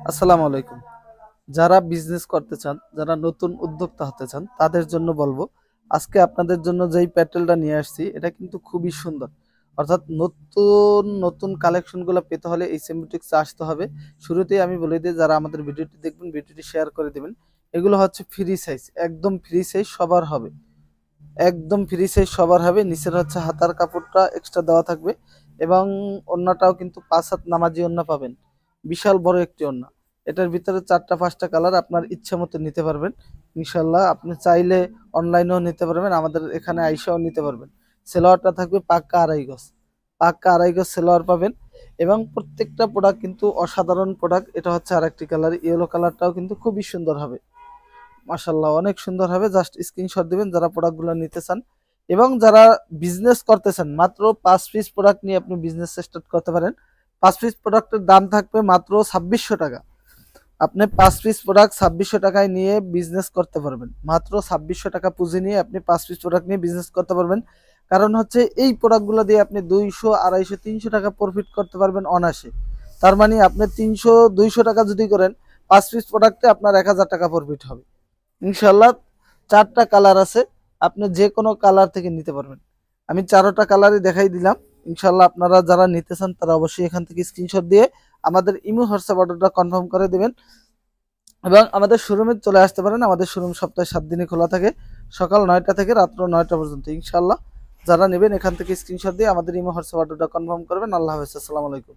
আসসালামু আলাইকুম। যারা বিজনেস করতে চান, যারা নতুন উদ্যোক্তা হতে চান, তাদের জন্য বলবো, আজকে আপনাদের জন্য যেই প্যাটেলটা নিয়ে আসছি, এটা কিন্তু খুবই সুন্দর। অর্থাৎ নতুন নতুন কালেকশনগুলো পেতে হলে এই সিম্বোটিক্সে আসতে হবে। শুরুতেই আমি বলে দিই, যারা আমাদের ভিডিওটি দেখবেন, ভিডিওটি শেয়ার করে দিবেন। এগুলো হচ্ছে ফ্রি সাইজ, একদম ফ্রি সাইজ সবার হবে। একদম ফ্রি সাইজ সবার হবে। নিচের হচ্ছে হাতার কাপড়টা এক্সট্রা দেওয়া থাকবে এবং ওড়নাটাও কিন্তু ৫ হাত নামাজি ওড়না পাবেন। বিশাল বড় একটি ওড়না। এটার ভিতরে ৪টা ৫টা কালার আপনার ইচ্ছা মতো নিতে পারবেন। ইনশাল্লাহ আপনি চাইলে অনলাইনেও নিতে পারবেন, আমাদের এখানে আইসাও নিতে পারবেন। সেলোয়ারটা থাকবে পাক্কা ২.৫ গজ। পাক্কা ২.৫ গজ সেলোয়ার পাবেন এবং প্রত্যেকটা প্রোডাক্ট কিন্তু অসাধারণ প্রোডাক্ট। এটা হচ্ছে আরেকটি কালার, ইয়েলো কালারটাও কিন্তু খুবই সুন্দর হবে। মাশাল্লাহ অনেক সুন্দর হবে। জাস্ট স্ক্রিনশট দিবেন যারা প্রোডাক্টগুলো নিতে চান এবং যারা বিজনেস করতে চান। মাত্র ৫ পিস প্রোডাক্ট নিয়ে আপনি বিজনেস স্টার্ট করতে পারেন। ৫ পিস প্রোডাক্টের দাম থাকবে মাত্র ২৬০০ টাকা। আপনি ৫ পিস প্রোডাক্ট ২৬০০ টাকায় নিয়ে বিজনেস করতে পারবেন। মাত্র ২৬০০ টাকা পুঁজি নিয়ে আপনি ৫ পিস প্রোডাক্ট নিয়ে বিজনেস করতে পারবেন। কারণ হচ্ছে এই প্রোডাক্টগুলো দিয়ে আপনি ২০০, ২৫০, ৩০০ টাকা প্রফিট করতে পারবেন অনায়াসে। তার মানে আপনি ৩০০, ২০০ টাকা যদি করেন, ৫ পিস প্রোডাক্টে আপনার ১০০০ টাকা প্রফিট হবে ইনশাল্লাহ। ৪টা কালার আছে, আপনি যে কোনো কালার থেকে নিতে পারবেন। আমি ৪টা কালারই দেখাই দিলাম। ইনশাল্লাহ আপনারা যারা নিতে চান তারা অবশ্যই এখান থেকে স্ক্রিনশট দিয়ে আমাদের ইমো হোয়াটসঅ্যাপ অর্ডারটা কনফার্ম করে দেবেন এবং আমাদের শোরুমে চলে আসতে পারেন। আমাদের শোরুম সপ্তাহে ৭ দিনই খোলা থাকে, সকাল ৯টা থেকে রাত্র ৯টা পর্যন্ত। ইনশাল্লাহ যারা নেবেন এখান থেকে স্ক্রিনশট দিয়ে আমাদের ইমো হোয়াটসঅ্যাপ অর্ডারটা কনফার্ম করবেন। আল্লাহ হাফেজ, আসসালামু আলাইকুম।